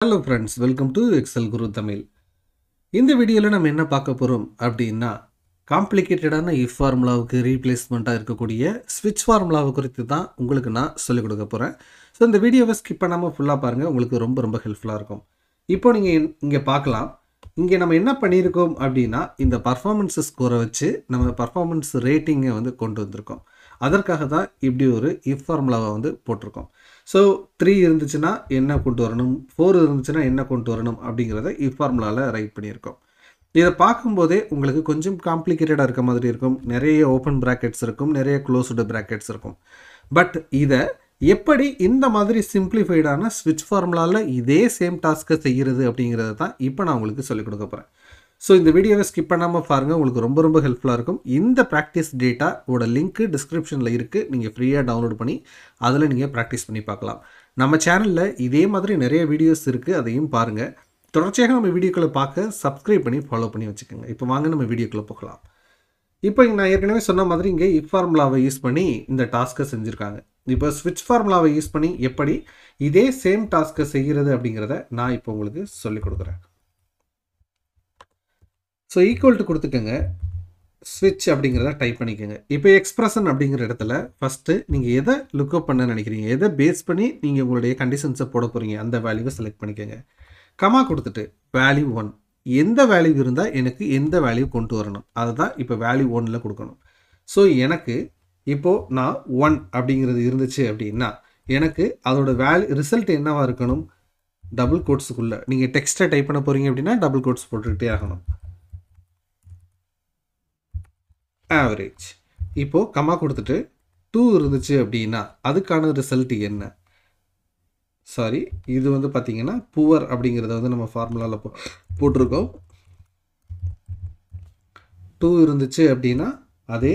Hello friends, welcome to Excel Guru Tamil. இந்த வீடியோவில் நம்ம என்ன பார்க்க போகிறோம் அப்படின்னா காம்ப்ளிகேட்டடான இஃப் ஃபார்முலாவுக்கு ரீப்ளேஸ்மெண்ட்டாக இருக்கக்கூடிய ஸ்விட்ச் ஃபார்முலாவை குறித்து தான் உங்களுக்கு நான் சொல்லிக் கொடுக்க போகிறேன். ஸோ இந்த வீடியோவை ஸ்கிப் பண்ணாமல் ஃபுல்லாக பாருங்கள், உங்களுக்கு ரொம்ப ஹெல்ப்ஃபுல்லாக இருக்கும். இப்போ நீங்கள் இங்கே பார்க்கலாம், இங்கே நம்ம என்ன பண்ணியிருக்கோம் அப்படின்னா இந்த பர்ஃபார்மன்ஸ் ஸ்கோரை வச்சு நம்ம பர்ஃபார்மன்ஸ் ரேட்டிங்கை வந்து கொண்டு வந்திருக்கோம். அதற்காக தான் இப்படி ஒரு இஃப் ஃபார்முலாவை வந்து போட்டிருக்கோம். ஸோ 3 இருந்துச்சுன்னா என்ன கொண்டு வரணும், 4 இருந்துச்சுன்னா என்ன கொண்டு வரணும் அப்படிங்கிறத இஃப் ஃபார்முலாவில் ரைட் பண்ணியிருக்கோம். இதை பார்க்கும்போதே உங்களுக்கு கொஞ்சம் காம்ப்ளிகேட்டடாக இருக்க மாதிரி இருக்கும். நிறைய ஓப்பன் ப்ராக்கெட்ஸ் இருக்கும், நிறைய க்ளோஸ்டு ப்ராக்கெட்ஸ் இருக்கும். பட் இதை எப்படி இந்த மாதிரி சிம்பிளிஃபைடான ஸ்விட்ச் ஃபார்முலாவில் இதே சேம் டாஸ்க்கை செய்கிறது அப்படிங்கிறத தான் இப்போ நான் உங்களுக்கு சொல்லிக் கொடுக்க போகிறேன். ஸோ இந்த வீடியோவை ஸ்கிப் பண்ணாமல் பாருங்கள், உங்களுக்கு ரொம்ப ஹெல்ப்ஃபுல்லாக இருக்கும். இந்த ப்ராக்டிஸ் டேட்டாவோட லிங்க்கு டிஸ்கிரிப்ஷனில் இருக்குது, நீங்கள் ஃப்ரீயாக டவுன்லோட் பண்ணி அதில் நீங்கள் ப்ராக்டிஸ் பண்ணி பார்க்கலாம். நம்ம சேனலில் இதே மாதிரி நிறைய வீடியோஸ் இருக்குது, அதையும் பாருங்கள். தொடர்ச்சியாக நம்ம வீடியோக்களை பார்க்க சப்ஸ்கிரைப் பண்ணி ஃபாலோ பண்ணி வச்சுக்கோங்க. இப்போ வாங்க நம்ம வீடியோக்குள்ளே போகலாம். இப்போ நான் ஏற்கனவே சொன்ன மாதிரி இங்கே இஃப் ஃபார்முலாவை யூஸ் பண்ணி இந்த டாஸ்க்கை செஞ்சுருக்காங்க. இப்போ ஸ்விட்ச் ஃபார்முலாவை யூஸ் பண்ணி எப்படி இதே சேம் டாஸ்க்கை செய்கிறது அப்படிங்கிறத நான் இப்போ உங்களுக்கு சொல்லிக் கொடுக்குறேன். ஸோ ஈக்குவல் டு கொடுத்துக்கோங்க, ஸ்விட்ச் அப்படிங்கிறத டைப் பண்ணிக்கோங்க. இப்போ எக்ஸ்பிரஷன் அப்படிங்கிற இடத்துல ஃபஸ்ட்டு நீங்கள் எதை லுக்அப் பண்ண நினைக்கிறீங்க, எதை பேஸ் பண்ணி நீங்கள் உங்களுடைய கண்டிஷன்ஸை போட போகிறீங்க அந்த வேல்யூவை செலக்ட் பண்ணிக்கோங்க. கமா கொடுத்துட்டு வேல்யூ 1, எந்த வேல்யூ இருந்தால் எனக்கு எந்த வேல்யூ கொண்டு வரணும் அதை தான் இப்போ வேல்யூ 1ல் கொடுக்கணும். ஸோ எனக்கு இப்போது நான் 1 அப்படிங்கிறது இருந்துச்சு அப்படின்னா எனக்கு அதோட ரிசல்ட் என்னவாக இருக்கணும், டபுள் கோட்ஸுக்குள்ளே நீங்கள் டெக்ஸ்ட்டை டைப் பண்ண போகிறீங்க அப்படின்னா டபுள் கோட்ஸ் போட்டுக்கிட்டே ஆகணும். ஆவரேஜ். இப்போது கமா கொடுத்துட்டு 2 இருந்துச்சு அப்படின்னா அதுக்கான ரிசல்ட் என்ன, சாரி இது வந்து பார்த்தீங்கன்னா புவர் அப்படிங்கிறத வந்து நம்ம ஃபார்முலாவில் போட்டிருக்கோம். 2 இருந்துச்சு அப்படின்னா அதே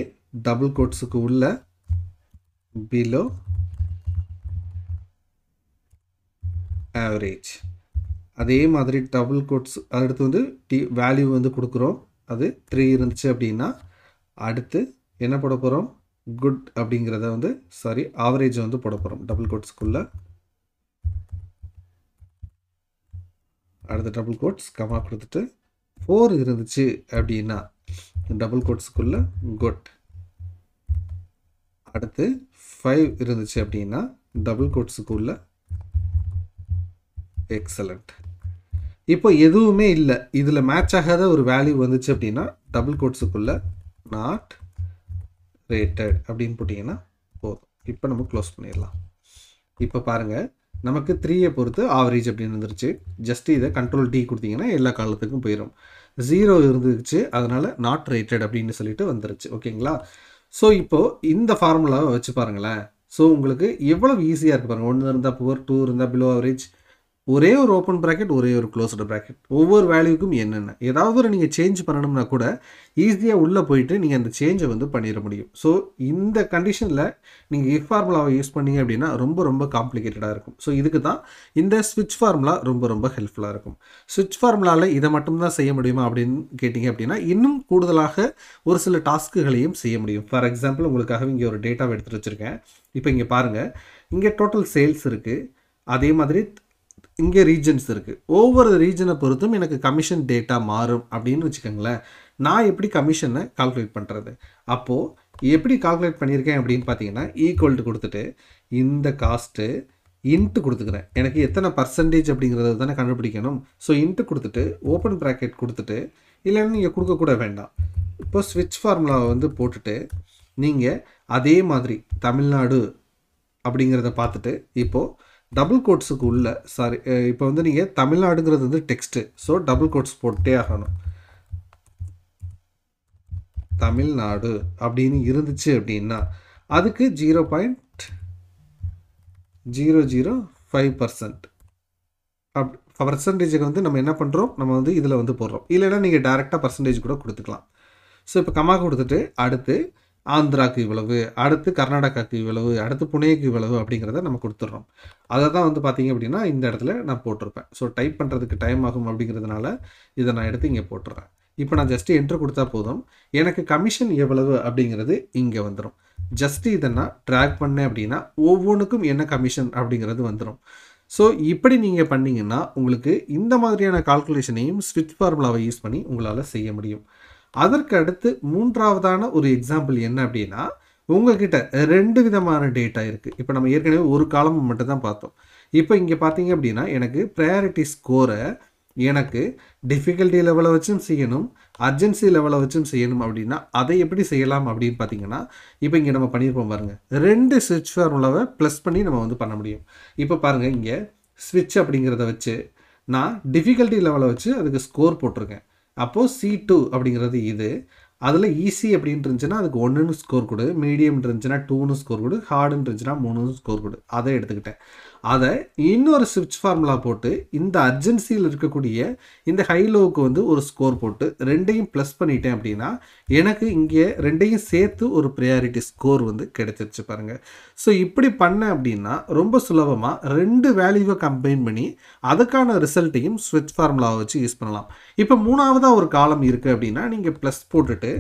டபுள் கோட்ஸுக்கு உள்ள பிலோ ஆவரேஜ். அதே மாதிரி டபுள் கோட்ஸ் அடுத்து வந்து வேல்யூ வந்து கொடுக்குறோம். அது 3 இருந்துச்சு அப்படின்னா அடுத்து என்ன போட போகிறோம், குட் அப்படிங்கிறத வந்து ஆவரேஜ் வந்து போட போகிறோம் டபுள் கோட்ஸ்க்குள்ளே. அடுத்து டபுள் கோட்ஸ் கமா கொடுத்துட்டு 4 இருந்துச்சு அப்படின்னா டபுள் கோட்ஸ்க்குள்ளே குட். அடுத்து 5 இருந்துச்சு அப்படின்னா டபுள் கோட்ஸுக்குள்ள எக்ஸலண்ட். இப்போ எதுவுமே இல்லை, இதில் மேட்ச் ஆகாத ஒரு வேல்யூ வந்துச்சு அப்படின்னா டபுள் கோட்ஸுக்குள்ள நாட் ரேட்டட் அப்படின்னு போட்டிங்கன்னா போதும். இப்போ நம்ம க்ளோஸ் பண்ணிடலாம். இப்போ பாருங்கள், நமக்கு 3ஐ பொறுத்து ஆவரேஜ் அப்படின்னு வந்துருச்சு. ஜஸ்ட்டு இதை கண்ட்ரோல் D கொடுத்தீங்கன்னா எல்லா காலத்துக்கும் போயிடும். 0 இருந்துச்சு, அதனால் நாட் ரேட்டட் அப்படின்னு சொல்லிட்டு வந்துருச்சு. ஓகேங்களா? ஸோ இப்போது இந்த ஃபார்முலாவை வச்சு பாருங்களேன். ஸோ உங்களுக்கு எவ்வளவு ஈஸியாக இருக்குது பாருங்கள். 1 இருந்தால் புவர், 2 இருந்தால் பிலோ ஆவரேஜ், ஒரே ஒரு ஓப்பன் ப்ராக்கெட், ஒரே ஒரு க்ளோஸ்டு ப்ராக்கெட், ஒவ்வொரு வேல்யூக்கும் என்னென்ன ஏதாவது ஒரு நீங்கள் சேஞ்ச் பண்ணணும்னா கூட ஈஸியாக உள்ளே போயிட்டு நீங்கள் அந்த சேஞ்சை வந்து பண்ணிட முடியும். ஸோ இந்த கண்டிஷனில் நீங்கள் இஃப் ஃபார்முலாவை யூஸ் பண்ணிங்க அப்படின்னா ரொம்ப காம்ப்ளிகேட்டடாக இருக்கும். ஸோ இதுக்கு தான் இந்த ஸ்விட்ச் ஃபார்முலா ரொம்ப ஹெல்ப்ஃபுல்லாக இருக்கும். ஸ்விட்ச் ஃபார்முலாவில் இதை மட்டும்தான் செய்ய முடியுமா அப்படின்னு கேட்டிங்க அப்படின்னா இன்னும் கூடுதலாக ஒரு சில டாஸ்க்குகளையும் செய்ய முடியும். ஃபார் எக்ஸாம்பிள் உங்களுக்காக இங்கே ஒரு டேட்டாவை எடுத்துகிட்டு வச்சுருக்கேன். இப்போ இங்கே பாருங்கள், இங்கே டோட்டல் சேல்ஸ் இருக்குது, அதே மாதிரி இங்கே ரீஜன்ஸ் இருக்குது. ஒவ்வொரு ரீஜனை பொறுத்தும் எனக்கு கமிஷன் டேட்டா மாறும் அப்படின்னு வச்சுக்கோங்களேன். நான் எப்படி கமிஷனை கால்குலேட் பண்ணுறது, அப்போது எப்படி கால்குலேட் பண்ணியிருக்கேன் அப்படின்னு பார்த்தீங்கன்னா ஈக்குவல் டு கொடுத்துட்டு இந்த காஸ்ட்டு இன்ட்டு கொடுத்துக்கிறேன். எனக்கு எத்தனை பர்சன்டேஜ் அப்படிங்கிறத தானே கண்டுபிடிக்கணும். ஸோ இன்ட்டு கொடுத்துட்டு ஓப்பன் ப்ராக்கெட் கொடுத்துட்டு, இல்லைன்னா நீங்கள் கொடுக்கக்கூட வேண்டாம். இப்போ ஸ்விட்ச் ஃபார்முலாவை வந்து போட்டுட்டு நீங்கள் அதே மாதிரி தமிழ்நாடு அப்படிங்கிறத பார்த்துட்டு இப்போது டபுள் கோட்ஸுக்கு உள்ள இப்போ வந்து நீங்கள் தமிழ்நாடுங்கிறது வந்து டெக்ஸ்ட்டு, ஸோ டபுள் கோட்ஸ் போட்டே ஆகணும். தமிழ்நாடு அப்படின்னு இருந்துச்சு அப்படின்னா அதுக்கு 0.005% பர்சன்டேஜுக்கு வந்து நம்ம என்ன பண்ணுறோம், நம்ம வந்து இதில் வந்து போடுறோம். இல்லைன்னா நீங்கள் டேரெக்டாக பர்சன்டேஜ் கூட கொடுத்துக்கலாம். ஸோ இப்போ கமா கொடுத்துட்டு அடுத்து ஆந்திராவுக்கு இவ்வளவு, அடுத்து கர்நாடகாவுக்கு இவ்வளவு, அடுத்து புனேக்கு இவ்வளவு அப்படிங்கிறத நம்ம கொடுத்துட்றோம். அதை தான் வந்து பார்த்தீங்க அப்படின்னா இந்த இடத்துல நான் போட்டிருப்பேன். ஸோ டைப் பண்ணுறதுக்கு டைம் ஆகும் அப்படிங்கிறதுனால இதை நான் எடுத்து இங்கே போட்டுறேன். இப்போ நான் ஜஸ்ட்டு என்ட்ரு கொடுத்தா போதும், எனக்கு கமிஷன் எவ்வளவு அப்படிங்கிறது இங்கே வந்துடும். ஜஸ்ட்டு இதை நான் ட்ராக் பண்ணேன் அப்படின்னா ஒவ்வொன்றுக்கும் என்ன கமிஷன் அப்படிங்கிறது வந்துடும். ஸோ இப்படி நீங்கள் பண்ணிங்கன்னா உங்களுக்கு இந்த மாதிரியான கால்குலேஷனையும் ஸ்விட்ச் ஃபார்முலாவை யூஸ் பண்ணி உங்களால் செய்ய முடியும். அதற்கு அடுத்து மூன்றாவதான ஒரு எக்ஸாம்பிள் என்ன அப்படின்னா, உங்ககிட்ட 2 விதமான டேட்டா இருக்குது. இப்போ நம்ம ஏற்கனவே ஒரு காலம் மட்டும் தான் பார்த்தோம். இப்போ இங்கே பார்த்தீங்க அப்படின்னா எனக்கு ப்ரையாரிட்டி ஸ்கோரை எனக்கு டிஃபிகல்ட்டி லெவலை வச்சும் செய்யணும், அர்ஜென்சி லெவலை வச்சும் செய்யணும். அப்படின்னா அதை எப்படி செய்யலாம் அப்படின்னு பார்த்தீங்கன்னா, இப்போ இங்கே நம்ம பண்ணியிருப்போம் பாருங்கள், 2 ஸ்விட்ச் ஃபார்முலாவை ப்ளஸ் பண்ணி நம்ம வந்து பண்ண முடியும். இப்போ பாருங்கள், இங்கே ஸ்விட்ச் அப்படிங்கிறத வச்சு நான் டிஃபிகல்ட்டி லெவலை வச்சு அதுக்கு ஸ்கோர் போட்டிருக்கேன். அப்போது C2 அப்படிங்கிறது இது. அதில் ஈஸி அப்படின்னு இருந்துச்சுன்னா அதுக்கு 1ன்னு ஸ்கோர் கொடு, மீடியம் இருந்துச்சுன்னா 2ன்னு ஸ்கோர் கொடு, ஹார்டுன்னு இருந்துச்சுன்னா 3ன்னு ஸ்கோர் கொடு. அதை எடுத்துக்கிட்டேன். அதை இன்னொரு ஸ்விட்ச் ஃபார்முலா போட்டு இந்த அர்ஜென்சியில் இருக்கக்கூடிய இந்த ஹைலோவுக்கு வந்து ஒரு ஸ்கோர் போட்டு 2ஐயும் ப்ளஸ் பண்ணிட்டேன் அப்படின்னா எனக்கு இங்கே 2ஐயும் சேர்த்து ஒரு ப்ரையாரிட்டி ஸ்கோர் வந்து கிடைச்சிருச்சு பாருங்கள். ஸோ இப்படி பண்ணேன் அப்படின்னா ரொம்ப சுலபமாக 2 வேல்யூவை கம்பைன் பண்ணி அதுக்கான ரிசல்ட்டையும் ஸ்விட்ச் ஃபார்முலாவை வச்சு யூஸ் பண்ணலாம். இப்போ மூணாவதாக ஒரு காலம் இருக்குது அப்படின்னா நீங்கள் ப்ளஸ் போட்டுட்டு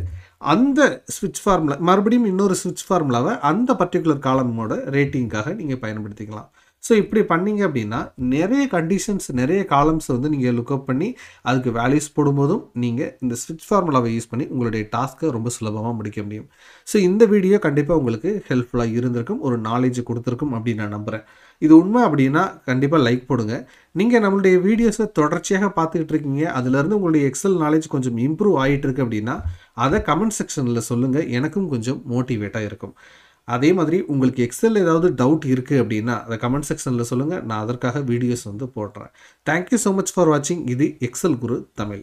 அந்த ஸ்விட்ச் ஃபார்முலா மறுபடியும் இன்னொரு ஸ்விட்ச் ஃபார்முலாவை அந்த பர்டிகுலர் காலமோட ரேட்டிங்காக நீங்கள் பயன்படுத்திக்கலாம். ஸோ இப்படி பண்ணிங்க அப்படின்னா நிறைய கண்டிஷன்ஸ், நிறைய காலம்ஸ் வந்து நீங்கள் லுக்அப் பண்ணி அதுக்கு வேல்யூஸ் போடும்போதும் நீங்கள் இந்த ஸ்விட்ச் ஃபார்முலாவை யூஸ் பண்ணி உங்களுடைய டாஸ்க்கை ரொம்ப சுலபமாக முடிக்க முடியும். ஸோ இந்த வீடியோ கண்டிப்பாக உங்களுக்கு ஹெல்ப்ஃபுல்லாக இருந்திருக்கும், ஒரு நாலேஜ் கொடுத்துருக்கும் அப்படின்னு நான் நம்புகிறேன். இது உண்மை அப்படின்னா கண்டிப்பாக லைக் போடுங்க. நீங்கள் நம்மளுடைய வீடியோஸை தொடர்ச்சியாக பார்த்துக்கிட்டு இருக்கீங்க, அதுலேருந்து உங்களுடைய எக்ஸல் நாலேஜ் கொஞ்சம் இம்ப்ரூவ் ஆகிட்டு இருக்கு அப்படின்னா அதை கமெண்ட் செக்ஷனில் சொல்லுங்கள், எனக்கும் கொஞ்சம் மோட்டிவேட்டாக இருக்கும். அதே மாதிரி உங்களுக்கு எக்ஸல் ஏதாவது டவுட் இருக்குது அப்படின்னா அதை கமெண்ட் செக்ஷனில் சொல்லுங்கள், நான் அதற்காக வீடியோஸ் வந்து போடுறேன். தேங்க்யூ ஸோ மச் ஃபார் வாட்சிங். இது எக்ஸல் குரு தமிழ்.